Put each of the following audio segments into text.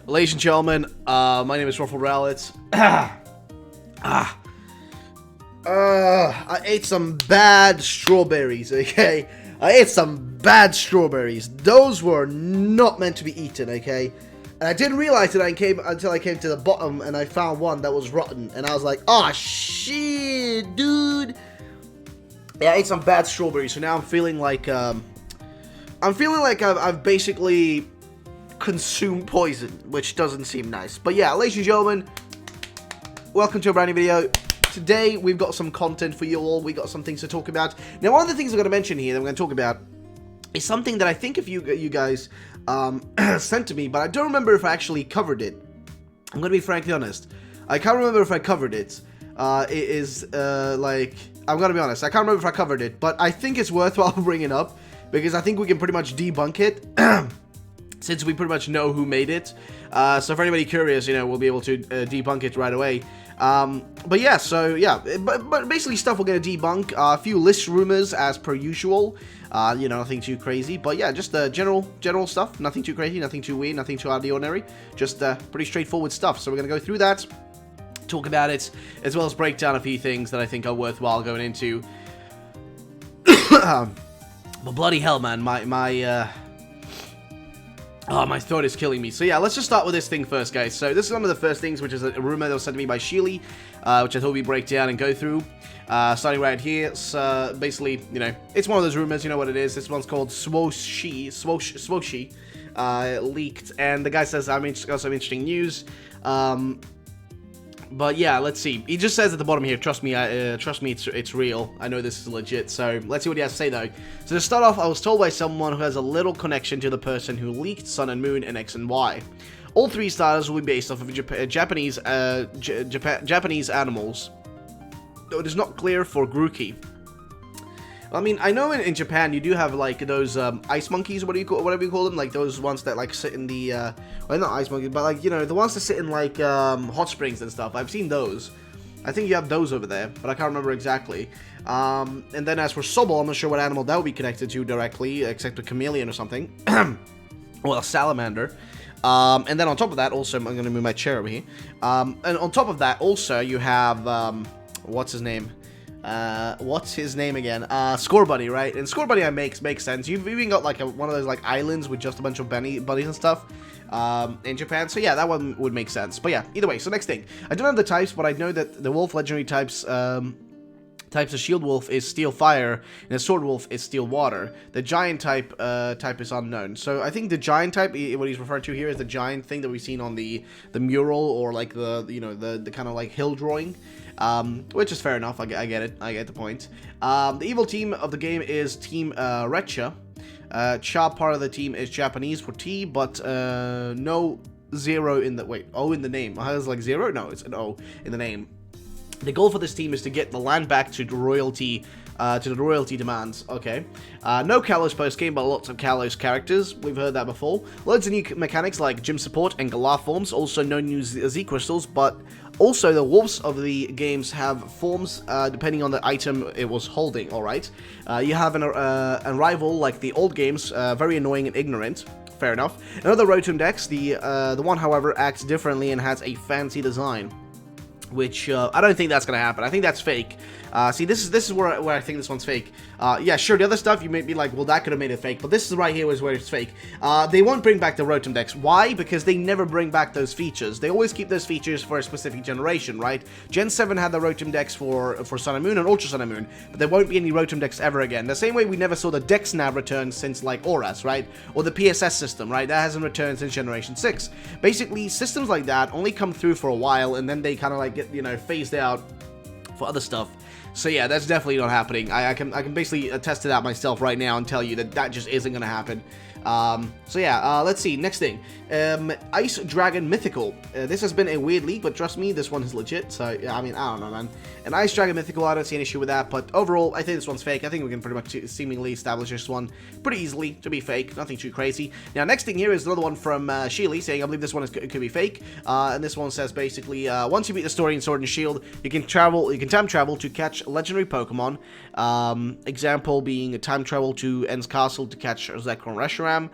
Ladies and gentlemen, my name is RuffledRowlit. I ate some bad strawberries, okay? I ate some bad strawberries. Those were not meant to be eaten, okay? And I didn't realize it until I came to the bottom and I found one that was rotten. And I was like, oh shit, dude. Yeah, I ate some bad strawberries, so now I'm feeling like, I've basically consumed poison, which doesn't seem nice. But yeah, ladies and gentlemen, welcome to a brand new video. Today, we've got some content for you all. We got some things to talk about. Now, one of the things I'm going to mention here that we're going to talk about is something that I think if you guys sent to me, but I don't remember if I actually covered it. I'm going to be frankly honest. I can't remember if I covered it. I'm going to be honest. I can't remember if I covered it, but I think it's worthwhile bringing up because I think we can pretty much debunk it since we pretty much know who made it. So for anybody curious, you know, we'll be able to debunk it right away. But yeah, so yeah, but basically stuff we're going to debunk, a few list rumors as per usual, you know, nothing too crazy, but yeah, just general stuff, nothing too crazy, nothing too weird, nothing too out of the ordinary, just pretty straightforward stuff. So we're going to go through that, talk about it, as well as break down a few things that I think are worthwhile going into. But bloody hell, man, my throat is killing me. So yeah, let's just start with this thing first, guys. So this is one of the first things, which is a rumor that was sent to me by Sheely, which I thought we'd break down and go through. Starting right here, so basically, you know, it's one of those rumors, you know what it is. This one's called Swoshi, leaked, and the guy says, I mean, got some interesting news. But yeah, let's see. He just says at the bottom here, trust me, it's real. I know this is legit, so let's see what he has to say, though. So to start off, I was told by someone who has a little connection to the person who leaked Sun and Moon and X and Y. All three stars will be based off of Japanese animals. Though it is not clear for Grookey. I mean, I know in Japan you do have like those ice monkeys, whatever you call them, like those ones that like sit in the well, not ice monkeys, but like, you know, the ones that sit in like hot springs and stuff. I've seen those. I think you have those over there, but I can't remember exactly. And then as for Sobol, I'm not sure what animal that would be connected to directly, except a chameleon or something, or a salamander. And then on top of that, also, I'm going to move my chair over here. And on top of that, also you have what's his name? What's his name again? Score Buddy, right? And Score Buddy makes sense. You've even got like one of those like islands with just a bunch of buddies and stuff in Japan. So yeah, that one would make sense. But yeah, either way. So next thing, I don't have the types, but I know that the Wolf legendary types of Shield Wolf is Steel Fire, and the Sword Wolf is Steel Water. The Giant type is unknown. So I think the Giant type, what he's referring to here, is the giant thing that we've seen on the mural or like the kind of like hill drawing. Which is fair enough, I get it, I get the point. The evil team of the game is Team Recha. Cha part of the team is Japanese for T, but no zero in the, O in the name. I was like zero? No, it's an O in the name. The goal for this team is to get the land back to the royalty demands. Okay. No Kalos post-game, but lots of Kalos characters. We've heard that before. Loads of new mechanics like gym support and Galar forms. Also no new Z crystals, but also the wolves of the games have forms depending on the item it was holding. Alright. You have a rival like the old games, very annoying and ignorant. Fair enough. Another Rotom Dex. The one, however, acts differently and has a fancy design, which I don't think that's gonna happen. I think that's fake. See, this is where I think this one's fake. Yeah, sure, the other stuff you may be like, well, that could have made it fake, but this is right here is where it's fake. They won't bring back the Rotom Dex. Why? Because they never bring back those features. They always keep those features for a specific generation, right? Gen 7 had the Rotom Dex for Sun and Moon and Ultra Sun and Moon, but there won't be any Rotom Dex ever again. The same way we never saw the Dex Nav return since like Auras, right? Or the PSS system, right? That hasn't returned since Generation 6. Basically, systems like that only come through for a while, and then they kind of like get, you know, phased out for other stuff. So yeah, that's definitely not happening. I can basically attest to that myself right now and tell you that that just isn't gonna happen. So yeah, let's see, next thing. Ice Dragon Mythical. This has been a weird leak, but trust me, this one is legit, so yeah, I mean, I don't know, man. An Ice Dragon Mythical, I don't see an issue with that, but overall, I think this one's fake. I think we can pretty much seemingly establish this one pretty easily to be fake, nothing too crazy. Now, next thing here is another one from Sheely, saying, I believe this one could be fake, and this one says basically, once you beat the story in Sword and Shield, you can time travel to catch catch legendary Pokemon. Example being time travel to End's Castle to catch Zekrom Reshiram,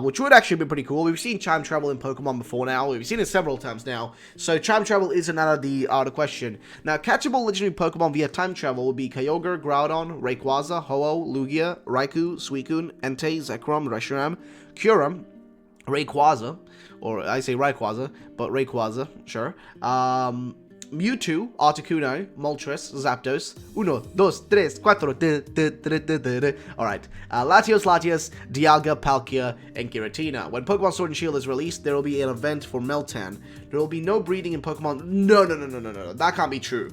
which would actually be pretty cool. We've seen time travel in Pokemon before now. We've seen it several times now. So time travel isn't out of the question. Now, catchable legendary Pokemon via time travel would be Kyogre, Groudon, Rayquaza, Ho-Oh, Lugia, Raikou, Suicune, Entei, Zekrom, Reshiram, Kyurem, Rayquaza, or I say Rayquaza, but Rayquaza, sure. Mewtwo, Articuno, Moltres, Zapdos, 1, 2, 3, 4, alright, Latios, Dialga, Palkia, and Giratina. When Pokemon Sword and Shield is released, there will be an event for Meltan. There will be no breeding in Pokemon. No, that can't be true.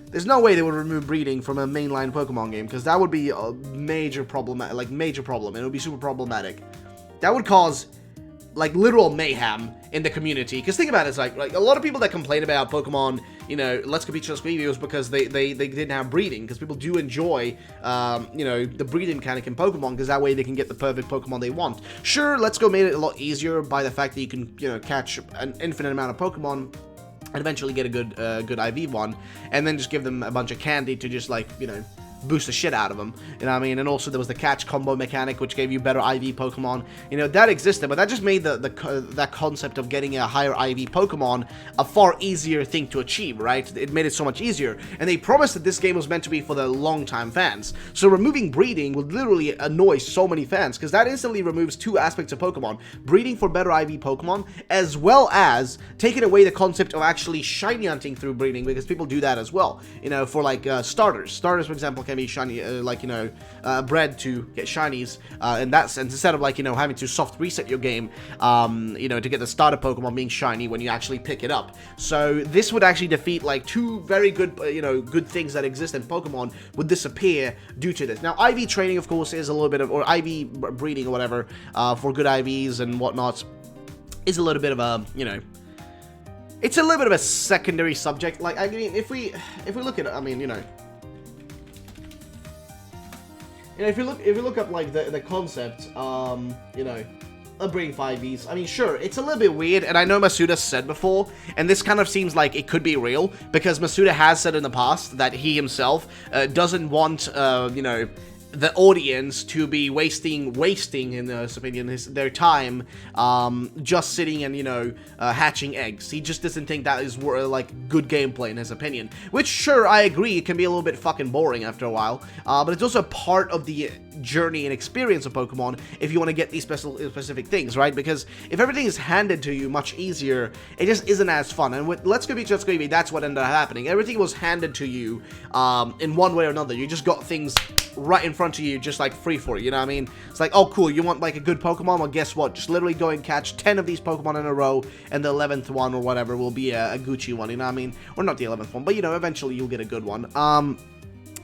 There's no way they would remove breeding from a mainline Pokemon game, because that would be a major problem, and it would be super problematic. That would cause, like, literal mayhem in the community. Because think about it, it's like a lot of people that complain about Pokemon, you know, Let's Go Beach, Let's Go Eevee was because they didn't have breeding. Because people do enjoy, you know, the breeding mechanic in Pokemon, because that way they can get the perfect Pokemon they want. Sure, Let's Go made it a lot easier by the fact that you can, you know, catch an infinite amount of Pokemon and eventually get a good IV one, and then just give them a bunch of candy to just, like, you know, boost the shit out of them, you know what I mean? And also there was the catch combo mechanic, which gave you better IV Pokemon. You know, that existed, but that just made that concept of getting a higher IV Pokemon a far easier thing to achieve, right? It made it so much easier, and they promised that this game was meant to be for the long-time fans. So removing breeding would literally annoy so many fans, because that instantly removes two aspects of Pokemon: breeding for better IV Pokemon, as well as taking away the concept of actually shiny hunting through breeding, because people do that as well, you know, for like starters, for example, can be shiny, like, you know, bred to get shinies in that sense, instead of, like, you know, having to soft reset your game, you know, to get the starter Pokemon being shiny when you actually pick it up. So this would actually defeat, like, two very good, you know, good things that exist in Pokemon would disappear due to this. Now, IV training, of course, is a little bit of, or IV breeding or whatever, for good IVs and whatnot, is a little bit of a, you know, it's a little bit of a secondary subject. Like, I mean, if we look at it, I mean, you know, if you look up, like, the concept, you know, of breeding 5Vs, I mean, sure, it's a little bit weird, and I know Masuda said before, and this kind of seems like it could be real, because Masuda has said in the past that he himself doesn't want, you know, the audience to be wasting in his opinion, their time, just sitting and, you know, hatching eggs. He just doesn't think that is, like, good gameplay in his opinion. Which, sure, I agree, it can be a little bit fucking boring after a while, but it's also part of the journey and experience of Pokemon if you want to get these specific things, right? Because if everything is handed to you much easier, it just isn't as fun. And with Let's Go Beach, Let's Go Eevee, that's what ended up happening. Everything was handed to you, in one way or another. You just got things right in front of you, just like free for you, you know what I mean? It's like, oh cool, you want like a good Pokemon? Well, guess what? Just literally go and catch 10 of these Pokemon in a row, and the 11th one or whatever will be a Gucci one, you know what I mean? Or not the 11th one, but, you know, eventually you'll get a good one.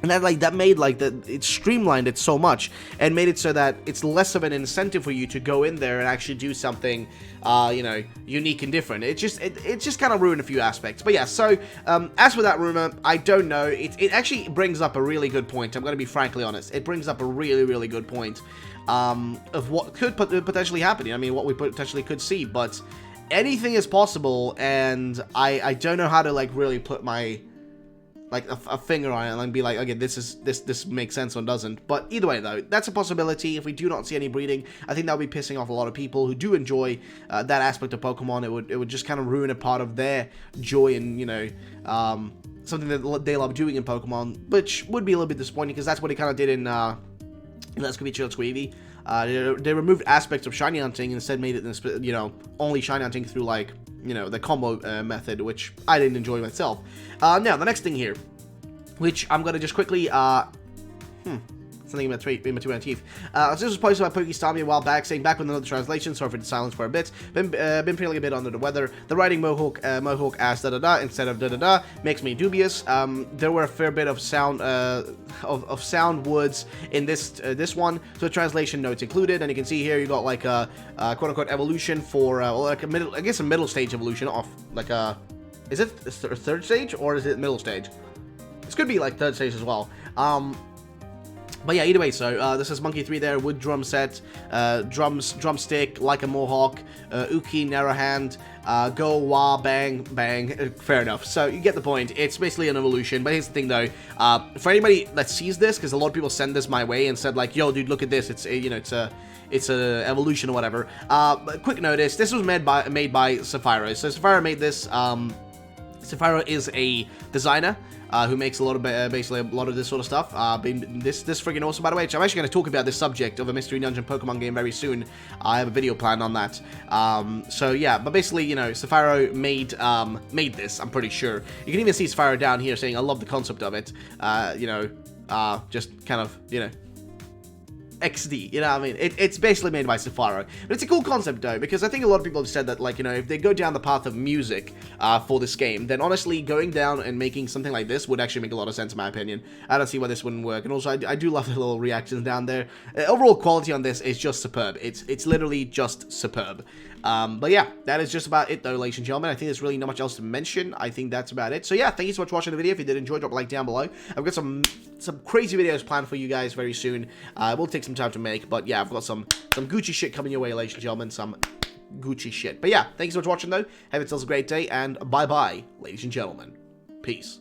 And that made, like, it streamlined it so much, and made it so that it's less of an incentive for you to go in there and actually do something, you know, unique and different. It just kind of ruined a few aspects. But yeah, so, as for that rumor, I don't know. It actually brings up a really good point. I'm going to be frankly honest. It brings up a really, really good point, of what could potentially happen. I mean, what we potentially could see, but anything is possible, and I don't know how to, like, really put my, like, a finger on it and be like, okay, this makes sense or doesn't. But either way, though, that's a possibility. If we do not see any breeding, I think that would be pissing off a lot of people who do enjoy that aspect of Pokemon. It would just kind of ruin a part of their joy and, you know, something that they love doing in Pokemon, which would be a little bit disappointing, because that's what it kind of did in Let's Go Beach, Let's Go Eevee. They removed aspects of shiny hunting and instead made it, you know, only shiny hunting through, like, you know, the combo method, which I didn't enjoy myself. Now, the next thing here, which I'm going to just quickly, something in between my teeth. So this was posted by Pokestami a while back, saying, back with another translation, sorry for the silence for a bit, been feeling a bit under the weather. The writing Mohawk as da-da-da instead of da-da-da makes me dubious. There were a fair bit of sound, of sound woods in this one, so translation notes included, and you can see here you got, like, a quote-unquote evolution for, like a middle, I guess a middle stage evolution off, like a, is it a third stage, or is it middle stage? This could be, like, third stage as well. But yeah, either way, so this is Monkey 3 there, wood drum set, drumstick, like a mohawk, uki, narrow hand, go, wah, bang, bang, fair enough. So you get the point, it's basically an evolution, but here's the thing though, for anybody that sees this, because a lot of people send this my way and said like, yo dude, look at this, it's, you know, it's a evolution or whatever. But quick notice, this was made by Sapphiro, so Sapphiro made this, Sapphiro is a designer, who makes a lot of basically a lot of this sort of stuff. This friggin' awesome, by the way. Which I'm actually going to talk about this subject of a Mystery Dungeon Pokemon game very soon. I have a video planned on that. So yeah, but basically, you know, Sapphiro made this. I'm pretty sure. You can even see Sapphiro down here saying, "I love the concept of it." You know, just kind of, you know, XD, you know what I mean? It's basically made by Sapphiro. But it's a cool concept, though, because I think a lot of people have said that, like, you know, if they go down the path of music for this game, then honestly, going down and making something like this would actually make a lot of sense, in my opinion. I don't see why this wouldn't work. And also, I do love the little reactions down there. Overall quality on this is just superb. It's literally just superb. But yeah, that is just about it, though, ladies and gentlemen. I think there's really not much else to mention. I think that's about it. So yeah, thank you so much for watching the video. If you did enjoy, drop a like down below. I've got some crazy videos planned for you guys very soon. It will take some time to make, but yeah, I've got some Gucci shit coming your way, ladies and gentlemen. Some Gucci shit. But yeah, thank you so much for watching, though. Have yourselves a great day, and bye-bye, ladies and gentlemen. Peace.